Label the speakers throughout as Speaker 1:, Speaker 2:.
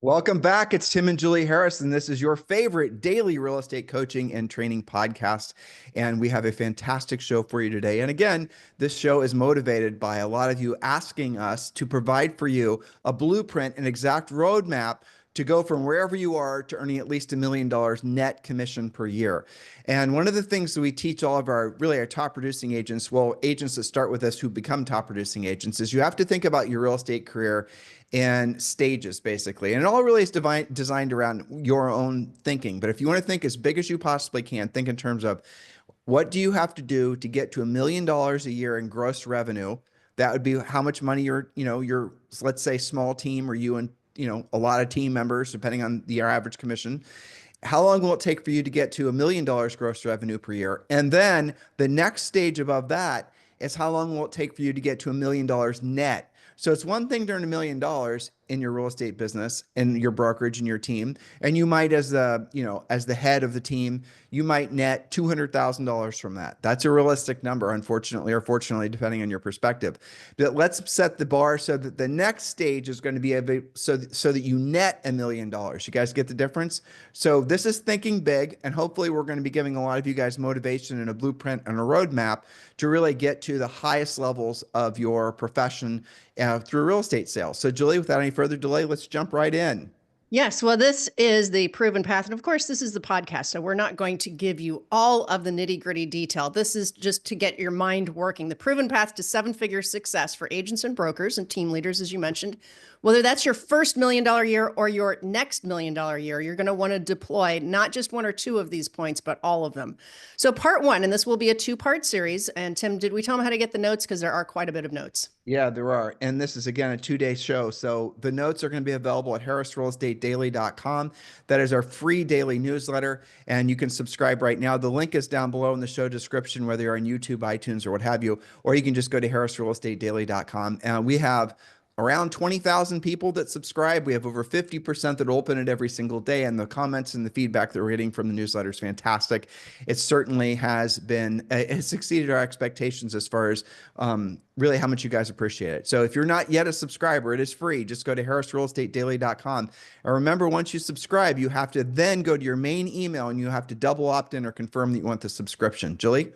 Speaker 1: Welcome back. It's Tim and Julie Harris, and this is your favorite daily real estate coaching and training podcast. And we have a fantastic show for you today. And again, this show is motivated by a lot of you asking us to provide for you a blueprint, an exact roadmap to go from wherever you are to earning at least $1 million net commission per year. And one of the things that we teach all of our top producing agents, well, agents that start with us who become top producing agents, is you have to think about your real estate career and stages, basically. And it all really is designed around your own thinking. But if you want to think as big as you possibly can, think in terms of what do you have to do to get to $1 million a year in gross revenue? That would be how much money your, let's say, small team, or you and, a lot of team members, depending on your average commission. How long will it take for you to get to $1 million gross revenue per year? And then the next stage above that is how long will it take for you to get to $1 million net? So it's one thing to earn $1 million in your real estate business and your brokerage and your team. And you might, as the head of the team, you might net $200,000 from that. That's a realistic number, unfortunately, or fortunately, depending on your perspective. But let's set the bar so that the next stage is going to be so that you net $1 million. You guys get the difference? So this is thinking big, and hopefully we're going to be giving a lot of you guys motivation and a blueprint and a roadmap to really get to the highest levels of your profession through real estate sales. So Julie, without any further delay, let's jump right in.
Speaker 2: Yes, well, this is the proven path. And of course, this is the podcast. So we're not going to give you all of the nitty gritty detail. This is just to get your mind working. The proven path to seven-figure success for agents and brokers and team leaders, as you mentioned. Whether that's your first $1 million year or your next $1 million year, you're going to want to deploy not just one or two of these points, but all of them. So part one, and this will be a two-part series. And Tim, did we tell them how to get the notes? Because there are quite a bit of notes.
Speaker 1: Yeah, there are. And this is, again, a 2-day show. So the notes are going to be available at harrisrealestatedaily.com. That is our free daily newsletter. And you can subscribe right now. The link is down below in the show description, whether you're on YouTube, iTunes, or what have you, or you can just go to harrisrealestatedaily.com. And we have around 20,000 people that subscribe. We have over 50% that open it every single day. And the comments and the feedback that we're getting from the newsletter is fantastic. It certainly has been, it's exceeded our expectations as far as really how much you guys appreciate it. So if you're not yet a subscriber, it is free. Just go to harrisrealestatedaily.com. And remember, once you subscribe, you have to then go to your main email and you have to double opt in or confirm that you want the subscription. Julie?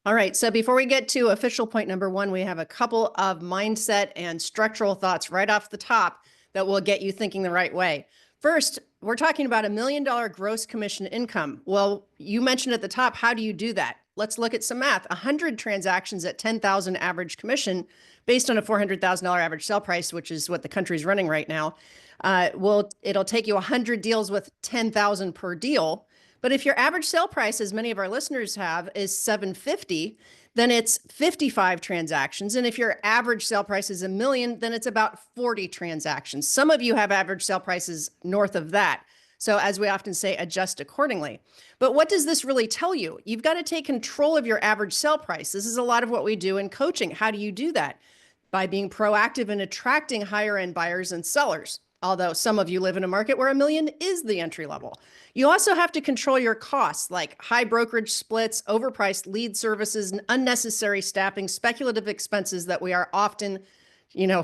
Speaker 2: All right. So before we get to official point number one, we have a couple of mindset and structural thoughts right off the top that will get you thinking the right way. First, we're talking about $1 million gross commission income. Well, you mentioned at the top, how do you do that? Let's look at some math. 100 transactions at 10,000 average commission based on a $400,000 average sale price, which is what the country's running right now. It'll take you 100 deals with 10,000 per deal. But if your average sale price, as many of our listeners have, is $750, then it's 55 transactions. And if your average sale price is $1 million, then it's about 40 transactions. Some of you have average sale prices north of that. So as we often say, adjust accordingly. But what does this really tell you? You've got to take control of your average sale price. This is a lot of what we do in coaching. How do you do that? By being proactive in attracting higher end buyers and sellers. Although some of you live in a market where $1 million is the entry level. You also have to control your costs, like high brokerage splits, overpriced lead services, and unnecessary staffing, speculative expenses that we are often,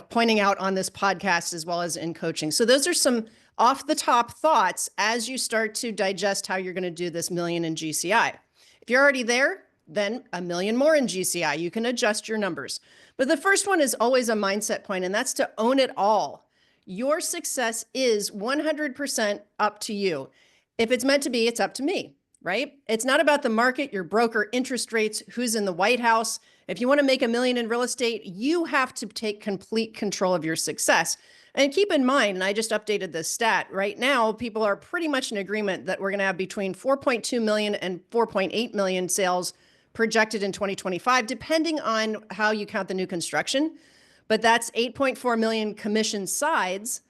Speaker 2: pointing out on this podcast as well as in coaching. So those are some off the top thoughts as you start to digest how you're going to do this $1 million in GCI. If you're already there, then $1 million more in GCI. You can adjust your numbers. But the first one is always a mindset point, and that's to own it all. Your success is 100% up to you. If it's meant to be, it's up to me, right? It's not about the market, your broker, interest rates, who's in the White House. If you want to make $1 million in real estate, you have to take complete control of your success. And keep in mind, and I just updated this stat, right now, people are pretty much in agreement that we're going to have between 4.2 million and 4.8 million sales projected in 2025, depending on how you count the new construction. But that's 8.4 million commission sides,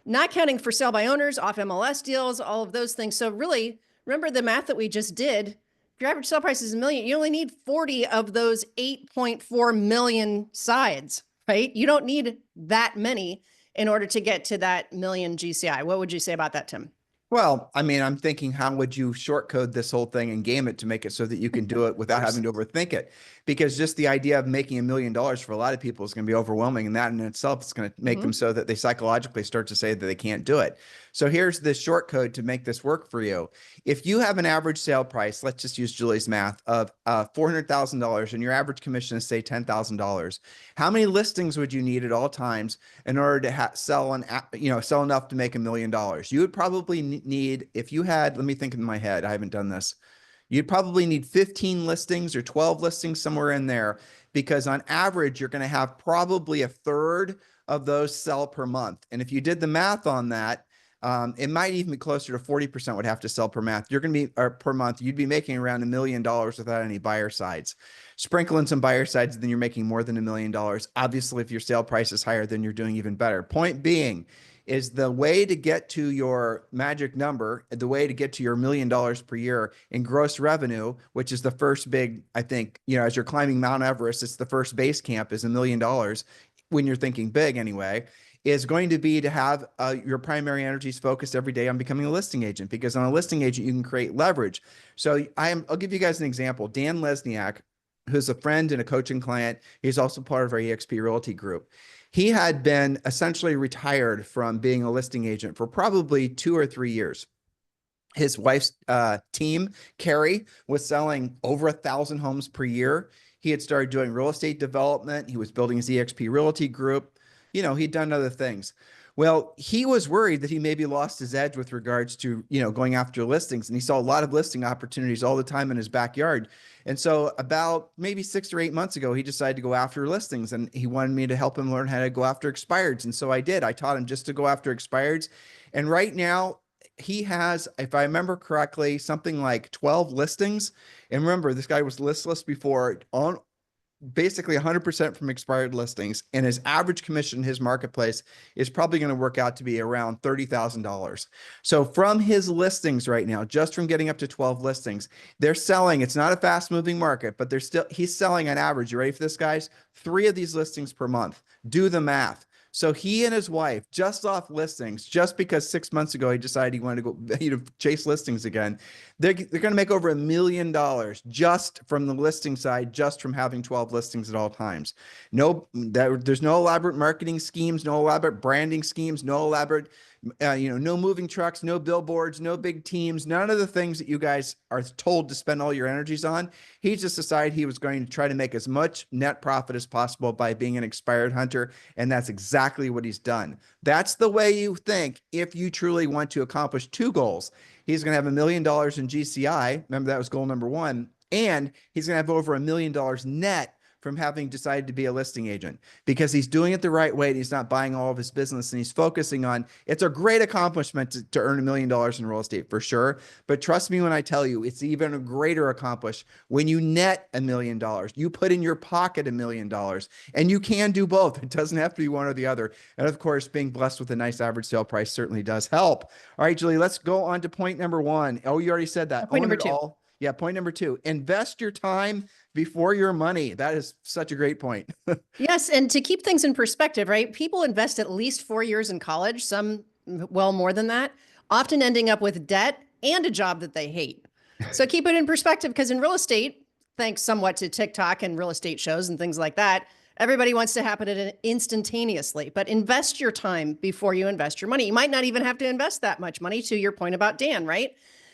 Speaker 2: not counting for sale by owners, off MLS deals, all of those things. So really, remember the math that we just did. If your average sale price is $1 million, you only need 40 of those 8.4 million sides, right? You don't need that many in order to get to that million GCI. What would you say about that, Tim?
Speaker 1: Well, I mean, I'm thinking, how would you short code this whole thing and game it to make it so that you can do it without having to overthink it? because just the idea of making $1 million for a lot of people is going to be overwhelming. And that in itself is going to make them so that they psychologically start to say that they can't do it. So here's the short code to make this work for you. If you have an average sale price, let's just use Julie's math, of $400,000 and your average commission is say $10,000, how many listings would you need at all times in order to sell enough to make $1 million? You would probably need, if you had, let me think in my head, I haven't done this. You'd probably need 15 listings or 12 listings, somewhere in there, because on average, you're going to have probably a third of those sell per month. And if you did the math on that, it might even be closer to 40% would have to sell per month. You're going to be, or per month, you'd be making around $1 million without any buyer sides. Sprinkle in some buyer sides, then you're making more than $1 million. Obviously, if your sale price is higher, then you're doing even better. Point being is the way to get to your magic number, the way to get to your $1 million per year in gross revenue, which is the first big, I think, as you're climbing Mount Everest, it's the first base camp is $1 million when you're thinking big anyway, is going to be to have your primary energies focused every day on becoming a listing agent, because on a listing agent, you can create leverage. So I'll give you guys an example. Dan Lesniak, who's a friend and a coaching client, he's also part of our EXP Realty group. He had been essentially retired from being a listing agent for probably 2 or 3 years. His wife's team, Carrie, was selling over 1,000 homes per year. He had started doing real estate development. He was building his EXP Realty group. He'd done other things. Well, he was worried that he maybe lost his edge with regards to, going after listings. And he saw a lot of listing opportunities all the time in his backyard. And so about maybe 6 or 8 months ago, he decided to go after listings, and he wanted me to help him learn how to go after expireds. And so I did. I taught him just to go after expireds. And right now he has, if I remember correctly, something like 12 listings. And remember, this guy was listless before, on basically 100% from expired listings, and his average commission in his marketplace is probably going to work out to be around $30,000. So from his listings right now, just from getting up to 12 listings, they're selling. It's not a fast moving market, but he's selling on average. You ready for this, guys? 3 of these listings per month. Do the math. So he and his wife, just off listings, just because 6 months ago he decided he wanted to go, chase listings again, they're going to make over $1 million just from the listing side, just from having 12 listings at all times. There's no elaborate marketing schemes, no elaborate branding schemes, no elaborate, no moving trucks, no billboards, no big teams, none of the things that you guys are told to spend all your energies on. He just decided he was going to try to make as much net profit as possible by being an expired hunter. And that's exactly what he's done. That's the way you think if you truly want to accomplish 2 goals. He's going to have $1 million in GCI. Remember, that was goal number 1. And he's going to have over $1 million net from having decided to be a listing agent, because he's doing it the right way. And he's not buying all of his business, and he's focusing on, it's a great accomplishment to earn $1 million in real estate for sure. But trust me when I tell you, it's even a greater accomplishment when you net $1 million, you put in your pocket $1 million, and you can do both. It doesn't have to be one or the other. And of course, being blessed with a nice average sale price certainly does help. All right, Julie, let's go on to point number 1. Oh, you already said that.
Speaker 2: Point number 2.
Speaker 1: Yeah. Point number 2, invest your time before your money. That is such a great point.
Speaker 2: Yes. And to keep things in perspective, right? People invest at least 4 years in college, some well more than that, often ending up with debt and a job that they hate. So keep it in perspective, because in real estate, thanks somewhat to TikTok and real estate shows and things like that, everybody wants to happen instantaneously. But invest your time before you invest your money. You might not even have to invest that much money, to your point about Dan, right?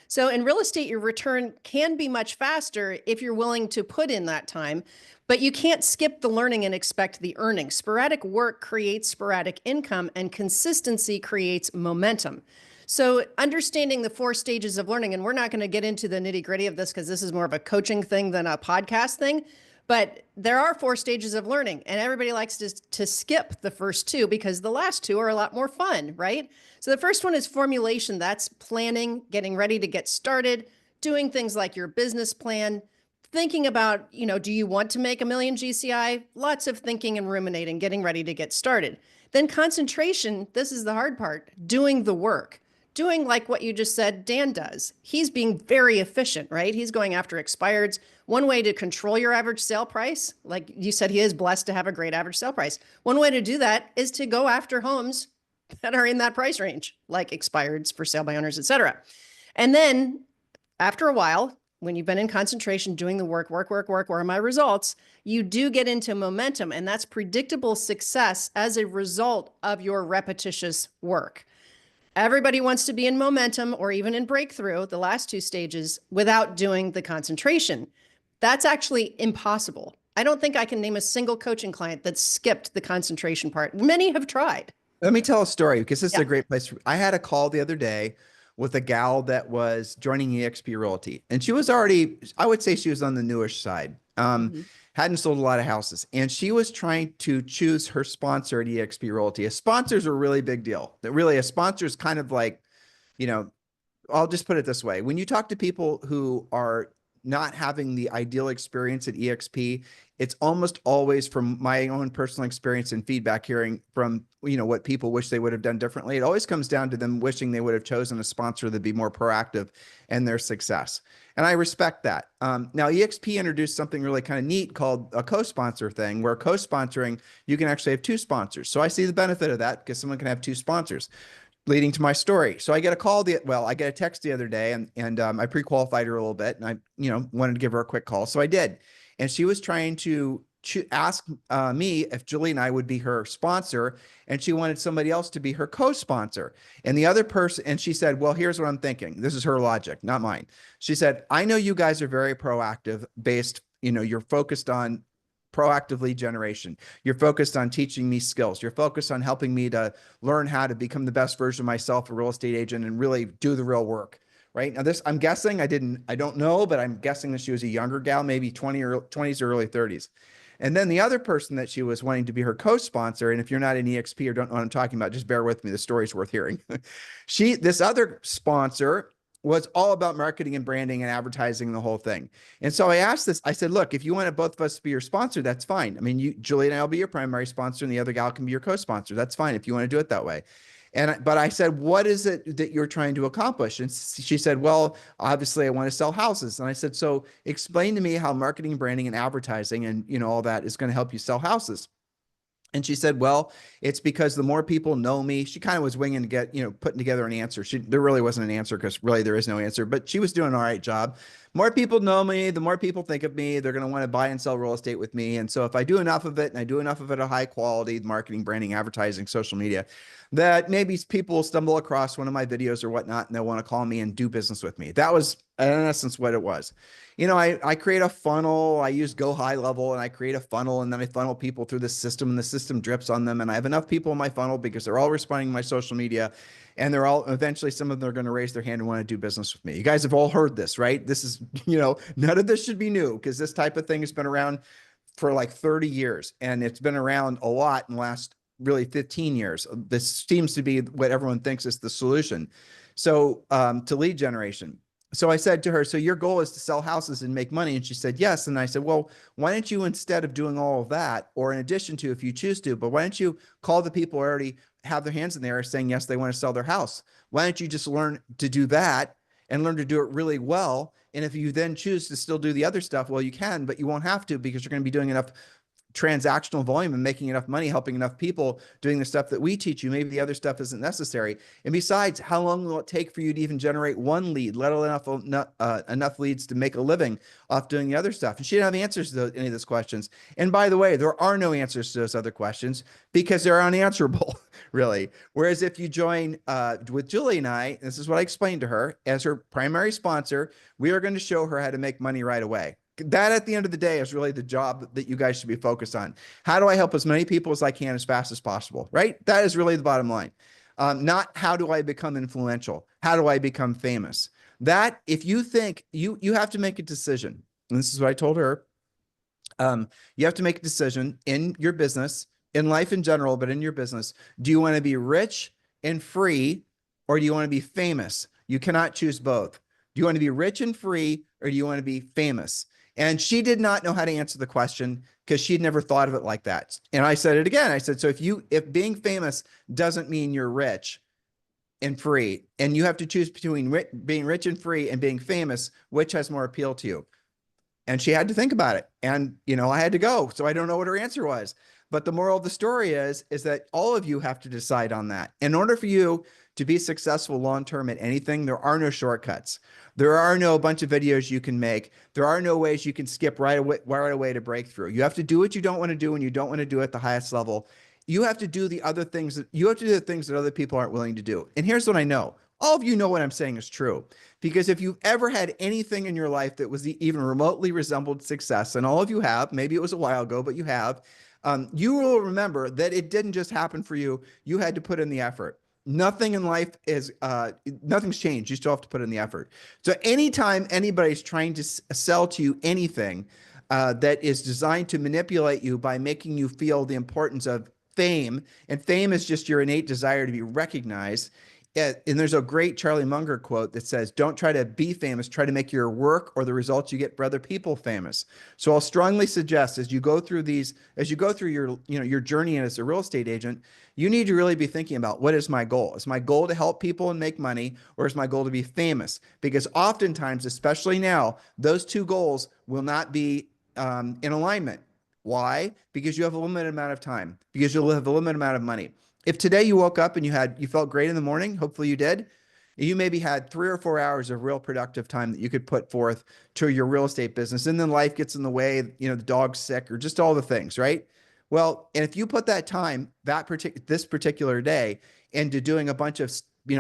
Speaker 2: So in real estate, your return can be much faster if you're willing to put in that time, but you can't skip the learning and expect the earnings. Sporadic work creates sporadic income, and consistency creates momentum. So understanding the 4 stages of learning, and we're not going to get into the nitty gritty of this because this is more of a coaching thing than a podcast thing, but there are 4 stages of learning, and everybody likes to skip the first 2 because the last 2 are a lot more fun, right? So the first one is formulation. That's planning, getting ready to get started, doing things like your business plan, thinking about, do you want to make $1 million GCI? Lots of thinking and ruminating, getting ready to get started. Then concentration, this is the hard part, doing the work. Doing like what you just said Dan does. He's being very efficient, right? He's going after expireds. One way to control your average sale price, like you said, he is blessed to have a great average sale price. One way to do that is to go after homes that are in that price range, like expireds, for sale by owners, et cetera. And then after a while, when you've been in concentration, doing the work, where are my results? You do get into momentum, and that's predictable success as a result of your repetitious work. Everybody wants to be in momentum or even in breakthrough, the last two stages, without doing the concentration. That's actually impossible. I don't think I can name a single coaching client that skipped the concentration part. Many have tried.
Speaker 1: Let me tell a story because this is a great place. I had a call the other day with a gal that was joining eXp Realty, and she was already, I would say she was on the newish side. Hadn't sold a lot of houses, and she was trying to choose her sponsor at eXp Realty. A sponsor's a really big deal. That really, a sponsor is kind of like, you know, I'll just put it this way. When you talk to people who are not having the ideal experience at eXp, it's almost always, from my own personal experience and feedback, hearing from, you know, what people wish they would have done differently. It always comes down to them wishing they would have chosen a sponsor that'd be more proactive in their success. And I respect that. Now, eXp introduced something really kind of neat called a co-sponsor thing, where co-sponsoring, you can actually have two sponsors. So I see the benefit of that because someone can have two sponsors. Leading to my story. So I get a call, I get a text the other day, and I pre-qualified her a little bit, and I, you know, wanted to give her a quick call. So I did. And she was trying to ask me if Julie and I would be her sponsor, and she wanted somebody else to be her co-sponsor. And the other person, and she said, well, here's what I'm thinking. This is her logic, not mine. She said, I know you guys are very proactive based, you know, you're focused on proactive lead generation. You're focused on teaching me skills. You're focused on helping me to learn how to become the best version of myself, a real estate agent, and really do the real work. Right now, this, I'm guessing, I don't know, but I'm guessing that she was a younger gal, maybe 20s or early 30s. And then the other person that she was wanting to be her co-sponsor, and if you're not in EXP or don't know what I'm talking about, just bear with me. The story's worth hearing. This other sponsor was all about marketing and branding and advertising, the whole thing. And so I asked this, I said, look, if you want both of us to be your sponsor, that's fine. I mean, Julie and I will be your primary sponsor and the other gal can be your co-sponsor. That's fine if you want to do it that way. But I said, what is it that you're trying to accomplish? And she said, well, obviously I want to sell houses. And I said, so explain to me how marketing, branding, and advertising and, you know, all that is going to help you sell houses. And she said, well, it's because the more people know me. She kind of was winging to get, you know, putting together an answer. There really wasn't an answer because really there is no answer, but she was doing an all right job. More people know me, the more people think of me, they're going to want to buy and sell real estate with me. And so if I do enough of it and I do enough of it at high quality, marketing, branding, advertising, social media, that maybe people will stumble across one of my videos or whatnot, and they'll want to call me and do business with me. That was in essence what it was. You know, I create a funnel, I use Go High Level, and I create a funnel, and then I funnel people through the system, and the system drips on them. And I have enough people in my funnel because they're all responding to my social media, and they're all, eventually some of them are going to raise their hand and want to do business with me. You guys have all heard this, right? This is, you know, none of this should be new because this type of thing has been around for like 30 years, and it's been around a lot in the last really 15 years. This seems to be what everyone thinks is the solution. So to lead generation. So I said to her, so your goal is to sell houses and make money? And she said, yes. And I said, well, why don't you, instead of doing all of that, or in addition to, if you choose to, but why don't you call the people who already have their hands in the air saying, yes, they want to sell their house? Why don't you just learn to do that and learn to do it really well? And if you then choose to still do the other stuff, well, you can, but you won't have to because you're going to be doing enough transactional volume and making enough money, helping enough people doing the stuff that we teach you. Maybe the other stuff isn't necessary. And besides, how long will it take for you to even generate one lead, let alone enough leads to make a living off doing the other stuff? And she didn't have answers to any of those questions. And by the way, there are no answers to those other questions because they're unanswerable, really. Whereas if you join with Julie and I, this is what I explained to her, as her primary sponsor, we are going to show her how to make money right away. That, at the end of the day, is really the job that you guys should be focused on. How do I help as many people as I can as fast as possible, right? That is really the bottom line. Not how do I become influential? How do I become famous? That, if you think, you have to make a decision. And this is what I told her. You have to make a decision in your business, in life in general, but in your business. Do you want to be rich and free, or do you want to be famous? You cannot choose both. Do you want to be rich and free, or do you want to be famous? And she did not know how to answer the question because she'd never thought of it like that. And I said it again. I said, so if being famous doesn't mean you're rich and free, and you have to choose between being rich and free and being famous, which has more appeal to you? And she had to think about it. And, you know, I had to go. So I don't know what her answer was. But the moral of the story is that all of you have to decide on that. In order for you to be successful long-term at anything, there are no shortcuts. There are no bunch of videos you can make. There are no ways you can skip right away to breakthrough. You have to do what you don't want to do when you don't want to do at the highest level. You have to do the other things that you have to do the things that other people aren't willing to do. And here's what I know. All of you know what I'm saying is true. Because if you've ever had anything in your life that was even remotely resembled success, and all of you have, maybe it was a while ago, but you have, you will remember that it didn't just happen for you. You had to put in the effort. Nothing in life is, nothing's changed. You still have to put in the effort. So anytime anybody's trying to sell to you anything that is designed to manipulate you by making you feel the importance of fame, and fame is just your innate desire to be recognized. And there's a great Charlie Munger quote that says, don't try to be famous, try to make your work or the results you get for other people famous. So I'll strongly suggest as you go through your, your journey as a real estate agent, you need to really be thinking about, what is my goal? Is my goal to help people and make money, or is my goal to be famous? Because oftentimes, especially now, those two goals will not be in alignment. Why? Because you have a limited amount of time, because you'll have a limited amount of money. If today you woke up and you felt great in the morning, hopefully you did, you maybe had 3 or 4 hours of real productive time that you could put forth to your real estate business, and then life gets in the way, the dog's sick or just all the things, right? Well, and if you put that time, this particular day, into doing a bunch of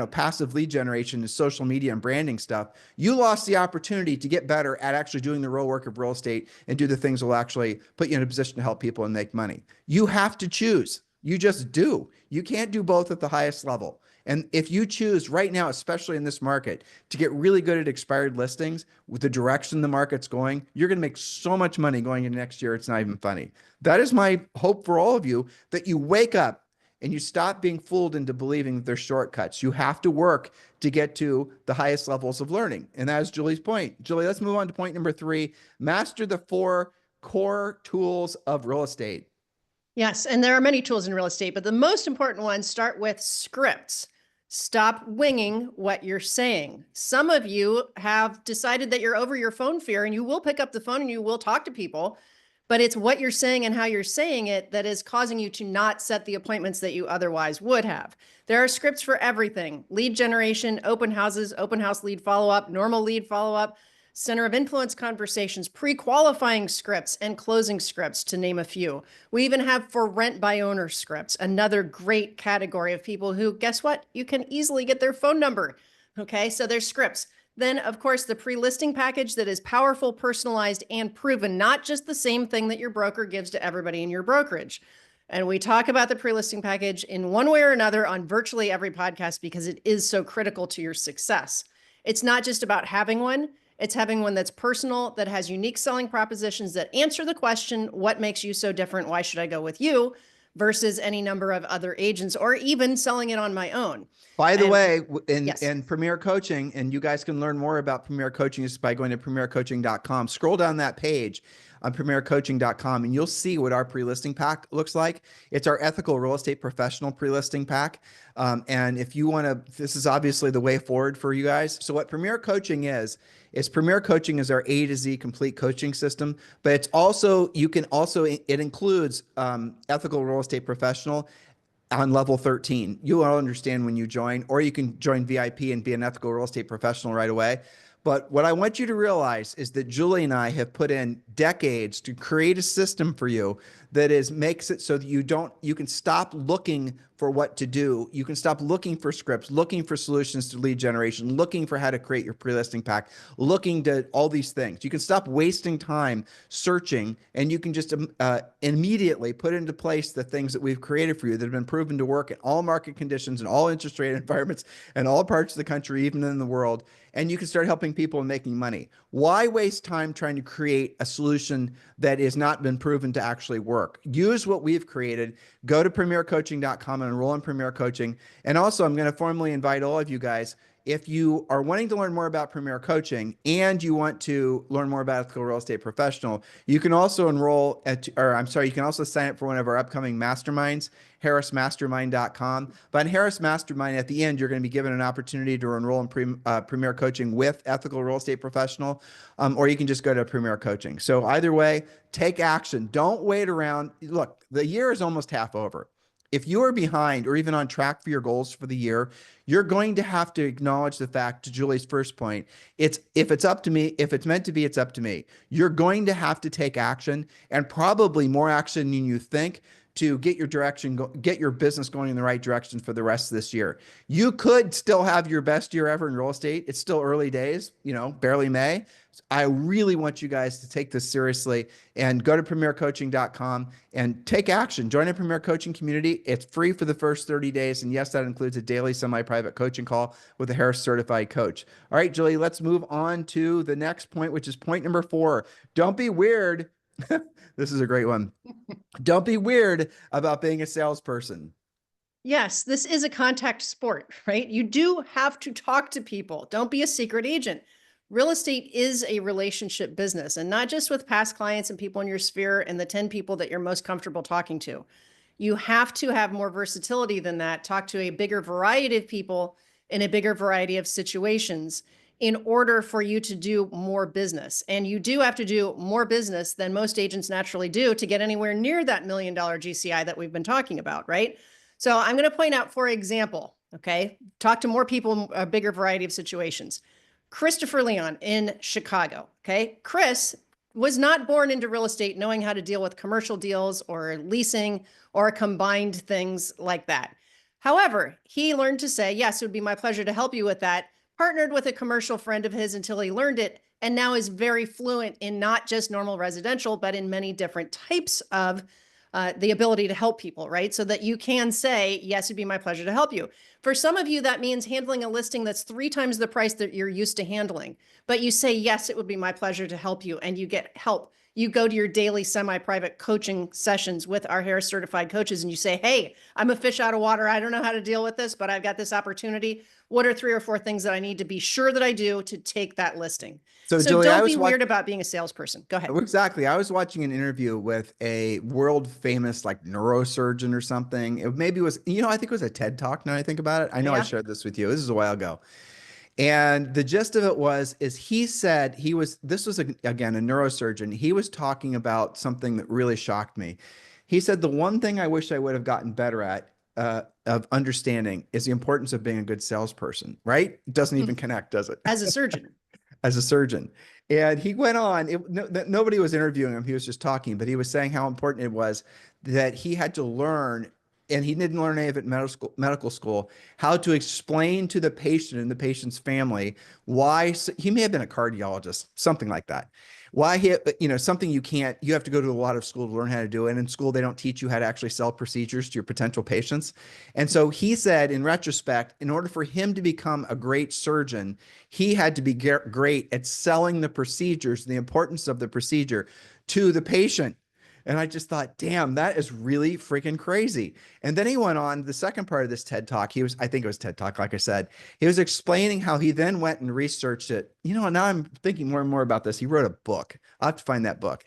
Speaker 1: passive lead generation and social media and branding stuff, you lost the opportunity to get better at actually doing the real work of real estate and do the things that will actually put you in a position to help people and make money. You have to choose. You just do. You can't do both at the highest level. And if you choose right now, especially in this market, to get really good at expired listings with the direction the market's going, you're going to make so much money going into next year. It's not even funny. That is my hope for all of you, that you wake up and you stop being fooled into believing that there's shortcuts. You have to work to get to the highest levels of learning. And that is Julie's point. Julie, let's move on to point number 3. Master the 4 core tools of real estate.
Speaker 2: Yes, and there are many tools in real estate, but the most important ones start with scripts. Stop winging what you're saying. Some of you have decided that you're over your phone fear, and you will pick up the phone and you will talk to people, but it's what you're saying and how you're saying it that is causing you to not set the appointments that you otherwise would have. There are scripts for everything: lead generation, open houses, open house lead follow-up, normal lead follow-up, center of influence conversations, pre-qualifying scripts, and closing scripts, to name a few. We even have for rent by owner scripts, another great category of people who, guess what? You can easily get their phone number. Okay, so there's scripts. Then, of course, the pre-listing package that is powerful, personalized, and proven, not just the same thing that your broker gives to everybody in your brokerage. And we talk about the pre-listing package in one way or another on virtually every podcast because it is so critical to your success. It's not just about having one. It's having one that's personal, that has unique selling propositions that answer the question, what makes you so different? Why should I go with you? Versus any number of other agents, or even selling it on my own.
Speaker 1: By the way,
Speaker 2: yes.
Speaker 1: in Premier Coaching, and you guys can learn more about Premier Coaching just by going to premiercoaching.com. Scroll down that page on premiercoaching.com, and you'll see what our pre-listing pack looks like. It's our ethical real estate professional pre-listing pack. And if you want to, this is obviously the way forward for you guys. So what Premier Coaching is Premier Coaching is our A to Z complete coaching system, but it's also, it includes ethical real estate professional on level 13. You'll understand when you join, or you can join VIP and be an ethical real estate professional right away. But what I want you to realize is that Julie and I have put in decades to create a system for you that makes it so that you can stop looking for what to do. You can stop looking for scripts, looking for solutions to lead generation, looking for how to create your pre-listing pack, looking to all these things. You can stop wasting time searching, and you can just immediately put into place the things that we've created for you that have been proven to work in all market conditions and all interest rate environments and all parts of the country, even in the world. And you can start helping people and making money. Why waste time trying to create a solution that has not been proven to actually work? Use what we've created. Go to premiercoaching.com and enroll in Premier Coaching. And also, I'm going to formally invite all of you guys, if you are wanting to learn more about Premier Coaching and you want to learn more about Ethical Real Estate Professional, you can also enroll you can also sign up for one of our upcoming masterminds, harrismastermind.com. But in Harris Mastermind, at the end, you're going to be given an opportunity to enroll in Premier Coaching with Ethical Real Estate Professional, or you can just go to Premier Coaching. So either way, take action. Don't wait around. Look, the year is almost half over. If you are behind or even on track for your goals for the year, you're going to have to acknowledge the fact, to Julie's first point, if it's up to me, if it's meant to be, it's up to me. You're going to have to take action, and probably more action than you think, to get your get your business going in the right direction for the rest of this year. You could still have your best year ever in real estate. It's still early days, barely May. I really want you guys to take this seriously and go to premiercoaching.com and take action. Join a Premier Coaching community. It's free for the first 30 days. And yes, that includes a daily semi-private coaching call with a Harris certified coach. All right, Julie, let's move on to the next point, which is point number 4. Don't be weird. This is a great one. Don't be weird about being a salesperson.
Speaker 2: Yes, this is a contact sport, right? You do have to talk to people. Don't be a secret agent. Real estate is a relationship business, and not just with past clients and people in your sphere and the 10 people that you're most comfortable talking to. You have to have more versatility than that, talk to a bigger variety of people in a bigger variety of situations in order for you to do more business. And you do have to do more business than most agents naturally do to get anywhere near that $1 million GCI that we've been talking about, right? So I'm going to point out, for example, okay, talk to more people in a bigger variety of situations. Christopher Leon in Chicago, okay? Chris was not born into real estate knowing how to deal with commercial deals or leasing or combined things like that. However, he learned to say, yes, it would be my pleasure to help you with that, partnered with a commercial friend of his until he learned it, and now is very fluent in not just normal residential, but in many different types of the ability to help people, right? So that you can say, yes, it'd be my pleasure to help you. For some of you, that means handling a listing that's 3 times the price that you're used to handling. But you say, yes, it would be my pleasure to help you, and you get help. You go to your daily semi-private coaching sessions with our Harris certified coaches, and you say, hey, I'm a fish out of water. I don't know how to deal with this, but I've got this opportunity. What are 3 or 4 things that I need to be sure that I do to take that listing? So
Speaker 1: Julie,
Speaker 2: don't be weird about being a salesperson. Go ahead.
Speaker 1: Exactly. I was watching an interview with a world famous neurosurgeon or something. It maybe was, I think it was a TED Talk now I think about it. I know I shared this with you. This is a while ago. And the gist of it is he said this was again, a neurosurgeon. He was talking about something that really shocked me. He said, the one thing I wish I would have gotten better at of understanding is the importance of being a good salesperson, right? It doesn't even connect, does it?
Speaker 2: As a surgeon.
Speaker 1: As a surgeon. And he went on, nobody was interviewing him. He was just talking, but he was saying how important it was that he had to learn, and he didn't learn any of it in medical school, how to explain to the patient and the patient's family why he may have been a cardiologist, something like that. Why something you have to go to a lot of school to learn how to do it. And in school, they don't teach you how to actually sell procedures to your potential patients. And so he said, in retrospect, in order for him to become a great surgeon, he had to be great at selling the procedures, the importance of the procedure to the patient. And I just thought, damn, that is really freaking crazy. And then he went on the second part of this TED Talk. I think it was TED Talk, like I said. He was explaining how he then went and researched it. Now I'm thinking more and more about this. He wrote a book. I'll have to find that book.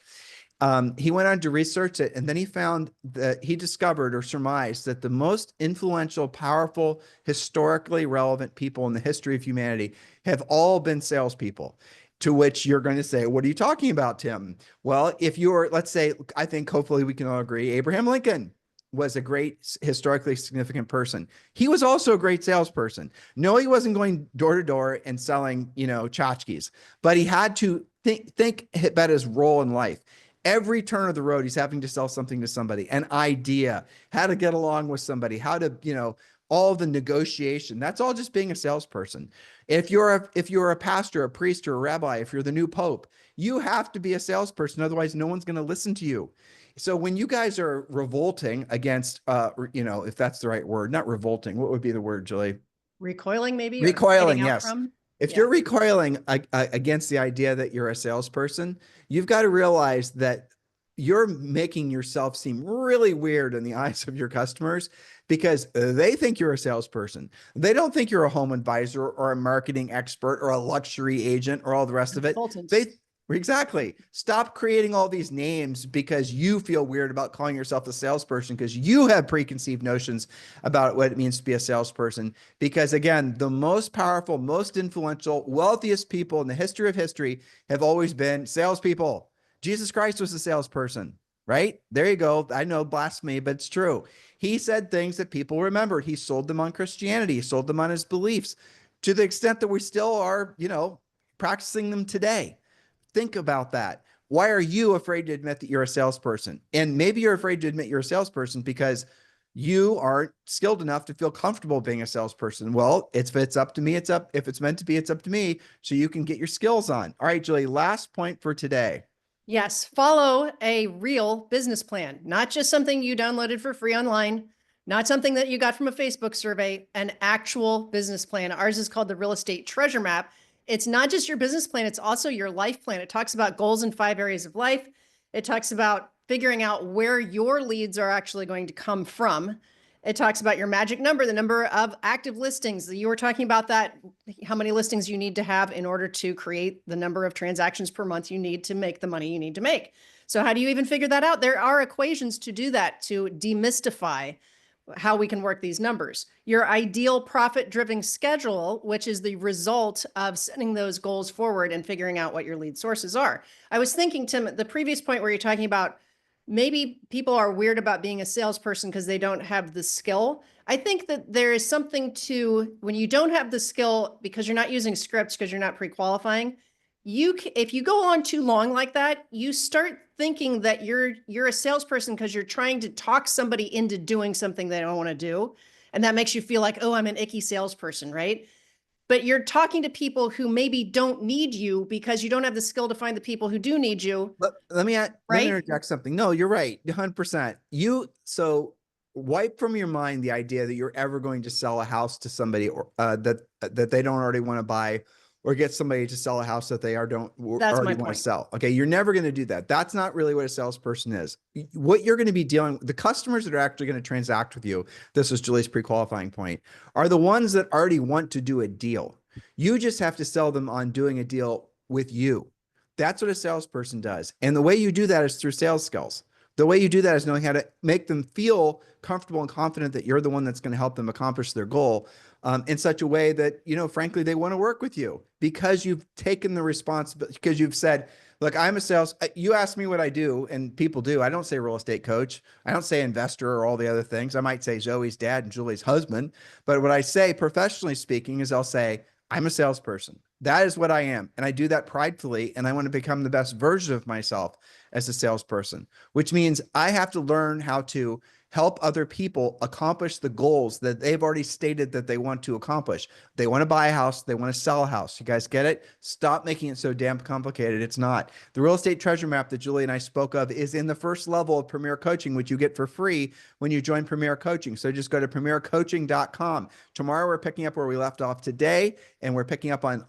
Speaker 1: He went on to research it, and then he discovered or surmised that the most influential, powerful, historically relevant people in the history of humanity have all been salespeople. To which you're going to say, what are you talking about, Tim? Well, if you're, let's say, I think hopefully we can all agree, Abraham Lincoln was a great historically significant person. He was also a great salesperson. No, he wasn't going door to door and selling, tchotchkes, but he had to think about his role in life. Every turn of the road, he's having to sell something to somebody, an idea, how to get along with somebody, how to, all the negotiation. That's all just being a salesperson. If you're a pastor, a priest, or a rabbi, if you're the new pope, you have to be a salesperson. Otherwise, no one's going to listen to you. So when you guys are revolting against, if that's the right word, not revolting, what would be the word, Julie?
Speaker 2: Recoiling, maybe?
Speaker 1: Recoiling, yes. If you're recoiling against the idea that you're a salesperson, you've got to realize that you're making yourself seem really weird in the eyes of your customers because they think you're a salesperson. They don't think you're a home advisor or a marketing expert or a luxury agent or all the rest of it.
Speaker 2: Consultant.
Speaker 1: Exactly. Stop creating all these names because you feel weird about calling yourself a salesperson because you have preconceived notions about what it means to be a salesperson. Because again, the most powerful, most influential, wealthiest people in the history of history have always been salespeople. Jesus Christ was a salesperson, right? There you go. I know, blasphemy, but it's true. He said things that people remembered. He sold them on Christianity. He sold them on his beliefs to the extent that we still are, practicing them today. Think about that. Why are you afraid to admit that you're a salesperson? And maybe you're afraid to admit you're a salesperson because you aren't skilled enough to feel comfortable being a salesperson. Well, if it's up to me, it's up. If it's meant to be, it's up to me. So you can get your skills on. All right, Julie, last point for today.
Speaker 2: Yes. Follow a real business plan, not just something you downloaded for free online, not something that you got from a Facebook survey, an actual business plan. Ours is called the Real Estate Treasure Map. It's not just your business plan, it's also your life plan. It talks about goals in 5 areas of life. It talks about figuring out where your leads are actually going to come from. It talks about your magic number, the number of active listings. You were talking about that, how many listings you need to have in order to create the number of transactions per month you need to make the money you need to make. So how do you even figure that out? There are equations to do that, to demystify how we can work these numbers. Your ideal profit-driven schedule, which is the result of setting those goals forward and figuring out what your lead sources are. I was thinking, Tim, the previous point where you're talking about maybe people are weird about being a salesperson because they don't have the skill. I think that there is something to when you don't have the skill because you're not using scripts, because you're not pre-qualifying. If you go on too long like that, you start thinking that you're a salesperson because you're trying to talk somebody into doing something they don't want to do. And that makes you feel like, oh, I'm an icky salesperson, right? But you're talking to people who maybe don't need you because you don't have the skill to find the people who do need you.
Speaker 1: Let me interject something. No, you're right. 100%. So wipe from your mind the idea that you're ever going to sell a house to somebody or that they don't already want to buy, or get somebody to sell a house that they already want to sell. Okay. You're never going to do that. That's not really what a salesperson is. What you're going to be dealing with, the customers that are actually going to transact with you, this is Julie's pre-qualifying point, are the ones that already want to do a deal. You just have to sell them on doing a deal with you. That's what a salesperson does. And the way you do that is through sales skills. The way you do that is knowing how to make them feel comfortable and confident that you're the one that's going to help them accomplish their goal in such a way that, frankly, they want to work with you because you've taken the responsibility, because you've said, look, I'm a sales. You ask me what I do, and people do. I don't say real estate coach. I don't say investor or all the other things. I might say Zoe's dad and Julie's husband. But what I say, professionally speaking, is I'll say, I'm a salesperson. That is what I am. And I do that pridefully. And I want to become the best version of myself as a salesperson, which means I have to learn how to help other people accomplish the goals that they've already stated that they want to accomplish. They want to buy a house. They want to sell a house. You guys get it? Stop making it so damn complicated. It's not. The real estate treasure map that Julie and I spoke of is in the first level of Premier Coaching, which you get for free when you join Premier Coaching. So just go to premiercoaching.com. Tomorrow we're picking up where we left off today, and we're picking up on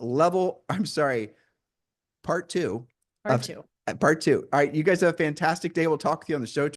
Speaker 1: part two.
Speaker 2: Part two.
Speaker 1: Part two. All right. You guys have a fantastic day. We'll talk with you on the show